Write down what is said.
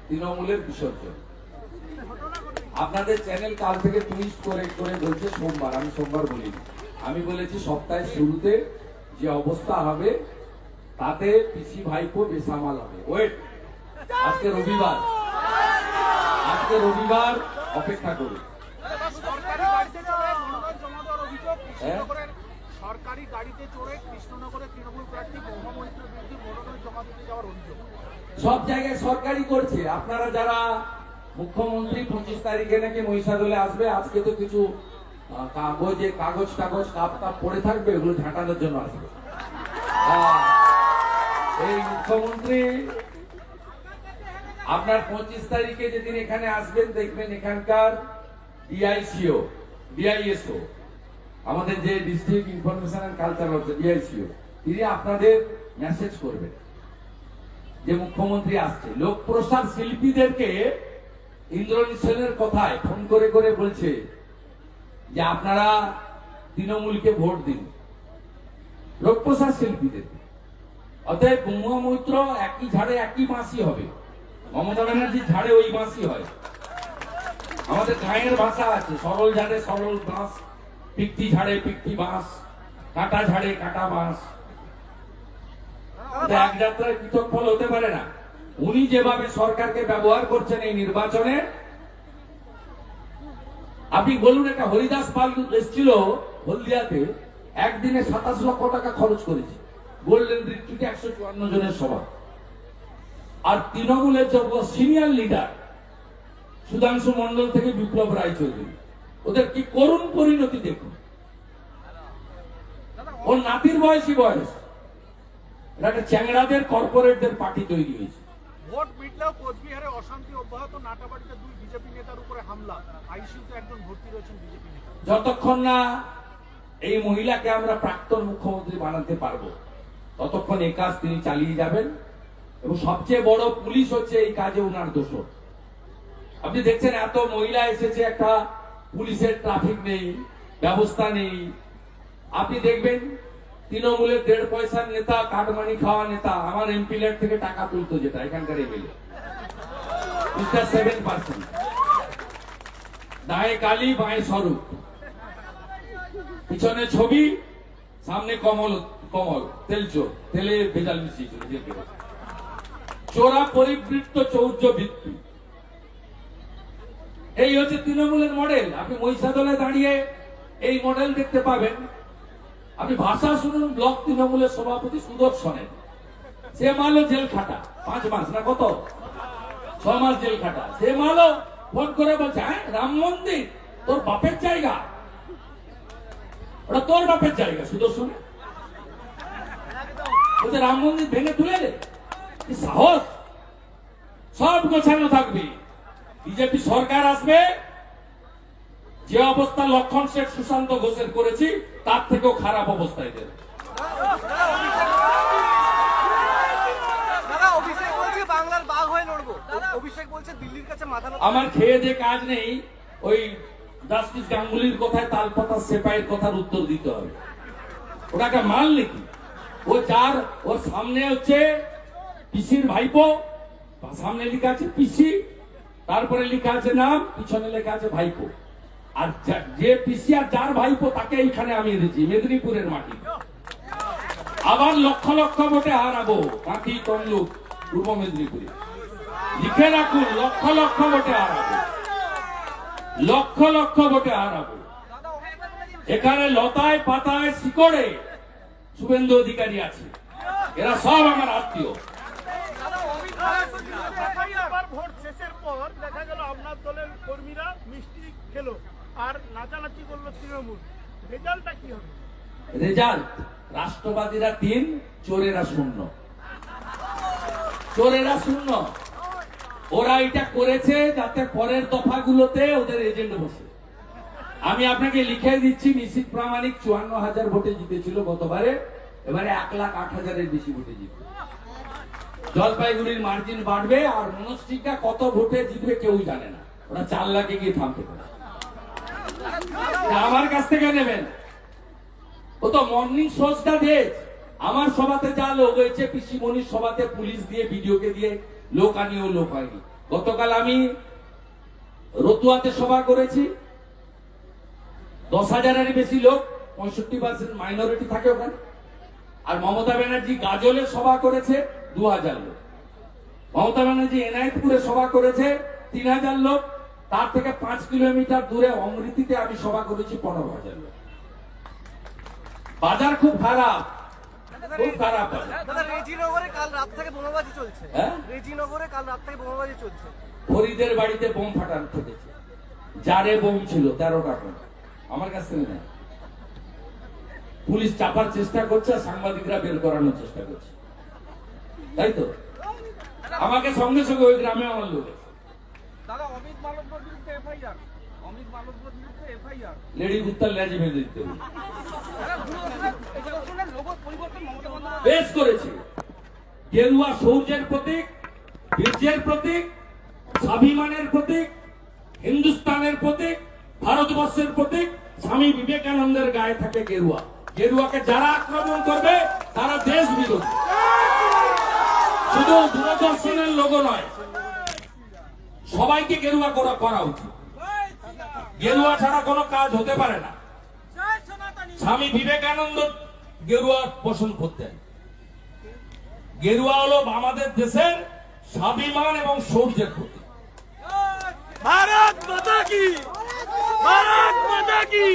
তৃণমূলের বিসর্জন। আপনাদের চ্যানেল কাল থেকে টুইস্ট করে করে বলছে সোমবার, আমি সোমবার বলিনি, আমি বলেছি সপ্তাহের শুরুতে যে অবস্থা হবে তাতে পিসি ভাইপো বেসামাল হবে। ওয়েট, আজকে রবিবার, আজকে রবিবার, অপেক্ষা করুন। সরকারি গাড়িতে চড়ে কৃষ্ণনগরের তৃণমূল প্রার্থী মহামৈত্রের বিরুদ্ধে মনোনয়ন জমা দিতে যাওয়ার অভিযোগ সব জায়গায় সরকারি করছে। আপনারা যারা মুখ্যমন্ত্রী 25 তারিখে নাকি মহিষাদলে আসবে, আজকে তো কিছু কাগজ কাপ পড়ে থাকবে, ওগুলো ঝাঁটানোর জন্য আসবে। এই মুখ্যমন্ত্রী আপনার 25 তারিখে যেদিন এখানে আসবেন, দেখবেন এখানকার ডিআইএসও, আমাদের যে ডিস্ট্রিক্ট ইনফরমেশন এন্ড কালচার হচ্ছে ডিআইসিও, তিনি আপনাদের মেসেজ করবেন যে মুখ্যমন্ত্রী আসছে। লোক প্রসাদ শিল্পীদেরকে ইন্দ্রনীল সেনের কথায় ফোন করে করে বলছে যে আপনারা তৃণমূলকে ভোট দিন, লোকপ্রসাদ শিল্পীদের। অতএব মহুয়া মৈত্র একই ঝাড়ে একই বাঁশি হবে, মমতা ব্যানার্জির ঝাড়ে ওই বাঁশি হয়। আমাদের গাঁয়ের ভাষা আছে, সরল ঝাড়ে সরল বাঁশ, পিকটি ঝাড়ে পিকটি বাঁশ, কাটা ঝাড়ে কাটা বাঁশ। এক যাত্রায় পৃথক ফল হতে পারে না। উনি যেভাবে সরকারকে ব্যবহার করছেন এই নির্বাচনে, আপনি বলুন, একটা হরিদাস পাল এসেছিল হলদিয়াতে, একদিনে 27 লক্ষ টাকা খরচ করেছে, গোল্ডেন রিট্রিটে 154 জনের সভা। আর তৃণমূলের যে সিনিয়র লিডার সুধাংশু মন্ডল থেকে বিপ্লব রায়চৌধুরী, ওদের কি করুণ পরিণতি দেখুন। ওর নাতির বয়স, একটা চ্যাংড়াদের কর্পোরেটদের পার্টি তৈরি হয়েছে। ভোট মিটলেও কোচবিহারে অশান্তি অব্যাহত, নাটাবাড়িতে 2 বিজেপি নেতার উপরে হামলা, আইসিইউতে একজন ভর্তি রয়েছেন বিজেপি নেতা। যতক্ষণ না এই মহিলাকে আমরা প্রাক্তন মুখ্যমন্ত্রী বানাতে পারবো, ততক্ষণ এই কাজ তিনি চালিয়ে যাবেন। এবং সবচেয়ে বড় পুলিশ হচ্ছে এই কাজে উনার দোষ। আপনি দেখছেন এত মহিলা এসেছে, একটা পুলিশের ট্রাফিক নেই, ব্যবস্থা নেই। আপনি দেখবেন তৃণমূলের 1.5 পয়সার নেতা, কাটমানি খাওয়া নেতা, আমার এমপি ল্যাড থেকে টাকা তুলতো, যেটা এখানকার এমএলএ 7%, দায়ে কালি বাঁয়ে স্বরূপ, পিছনে ছবি, সামনে কমল, তেলে ভেজাল মিশিয়েছিল, চোরা পরিবৃত্ত চৌর্য বৃত্তি। এই হচ্ছে তৃণমূলের মডেল। আপনি মহিষাদলে দাঁড়িয়ে এই মডেল দেখতে পাবেন। আপনি ভাষা শুনুন ব্লক তৃণমূলের সভাপতি সুদর্শনের, সে মারলো জেল খাটা 5 মাস না কত, 6 মাস জেল খাটা। সে মারলো, ফোন করে বলছে, হ্যাঁ রাম মন্দির তোর বাপের জায়গা, ওটা তোর বাপের জায়গা। সুদর্শন বলছে রাম মন্দির ভেঙে তুলে দে, কি সাহস! সব গোছানো থাকবে, বিজেপি সরকার আসবে, যে অবস্থা লক্ষণ শেঠ সুশান্ত ঘোষের করেছি তার থেকেও খারাপ অবস্থায় দেবে। আমার খেয়ে যে কাজ নেই, ওই জাস্টিস গাঙ্গুলির কথায় তালপাতা সেপাইয়ের কথার উত্তর দিতে হবে। ওটাকে মাল নাকি? ও যার, ওর সামনে হচ্ছে পিসির ভাইপো, সামনে লেখা আছে পিসি, তারপরে লেখা আছে নাম, পিছনে লেখা আছে ভাইপো। আর যে পিসি আর যার ভাইপো তাকে এইখানে আমি এনেছি মেদিনীপুরের মাটি। আবার লক্ষ লক্ষ ভোটে হারাবো কাঁথি, তমলুক, পূর্ব মেদিনীপুরে। লিখে রাখুন, লক্ষ লক্ষ ভোটে হারাবো, লক্ষ লক্ষ ভোটে হারাবো। এখানে লতায় পাতায় শিকড়ে শুভেন্দু অধিকারী আছে, এরা সব আমার আত্মীয়। ভোট শেষের পর দেখা গেল আপনার দলের কর্মীরা মিষ্টি খেলো আর নাচানাচি করলো তৃণমূল, রেজাল্টটা কি হবে? রেজাল্ট রাষ্ট্রবাদীরা 3, চোরেরা 0। চোরেরা 0। ওরা এটা করেছে যাতে পরের দফাগুলোতে ওদের এজেন্ট বসে। আমি আপনাকে লিখে দিচ্ছি, নিশ্চিত প্রামাণিক 54,000 ভোটে জিতেছিল গতবারে, এবারে 1,08,000-এর বেশি ভোটে জিতবে। জলপাইগুড়ির মার্জিন বাড়বে, আর মনস্টিকা কত ভোটে জিতবে কেউ জানে না, ওরা 4 লাখে গিয়ে থামতে পারে। আমার কাছ থেকে নেবেন, ও তো মর্নিং শোজটা দেখ। আমার সভাতে যা লোক হয়েছে, পিসি মনির সভাতে পুলিশ দিয়ে, ভিডিওকে দিয়ে লোক আনিও লোক হয়নি। গতকাল আমি রতুয়াতে সভা করেছি, 10,000-এর বেশি লোক, 65% মাইনরিটি থাকে ওখানে। আর মমতা ব্যানার্জি গাজলে সভা করেছে 2,000 লোক। মমতা ব্যানার্জি এনায়েতপুরে সভা করেছে 3,000 লোক। তার থেকে 5 কিলোমিটার দূরে অমৃতিতে আমি সভা করেছি 15,000 লোক। বাজার খুব খারাপ, খুব খারাপ বাজার। দাদা রেজিনগরে কাল রাত থেকে বোমাবাজি চলছে। হ্যাঁ? রেজিনগরে কাল রাত থেকে বোমাবাজি চলছে। ফরিদের বাড়িতে বোম ফাটানো খেটেছে, জারে বোম ছিল 13টা বোম, আমার কাছ থেকে নেই। পুলিশ চাপার চেষ্টা করছে, আর সাংবাদিকরা বের করানোর চেষ্টা করছে, তাই তো? আমাকে সঙ্গে সঙ্গে ওই গ্রামে আমার লোক আছে। দাদা অমিত মালব্যর বিরুদ্ধে এফআইআর, অমিত মালব্যর বিরুদ্ধে এফআইআর। লেডি কুত্তার লেজ বেঁধে দিতে হবে। লোগো পরিবর্তন মমতা বন্দ্যোপাধ্যায় বেশ করেছে। গেরুয়া শৌর্যের প্রতীক, বীর্যের প্রতীক, স্বাভিমানের প্রতীক, হিন্দুস্তানের প্রতীক, ভারতবর্ষের প্রতীক। স্বামী বিবেকানন্দের গায়ে থাকে গেরুয়া। গেরুয়াকে যারা আক্রমণ করবে তারা দেশ বিরোধী। শুধু দূরদর্শনের লোগো নয়, সবাইকে গেরুয়া করা উচিত। গেরুয়া ছাড়া কোনো কাজ হতে পারে না। স্বামী বিবেকানন্দ গেরুয়া পছন্দ করতেন। গেরুয়া হলো আমাদের দেশের স্বাভিমান এবং শৌর্যের প্রতীক। ভারত মাতা কি, ভারত মাতা কি।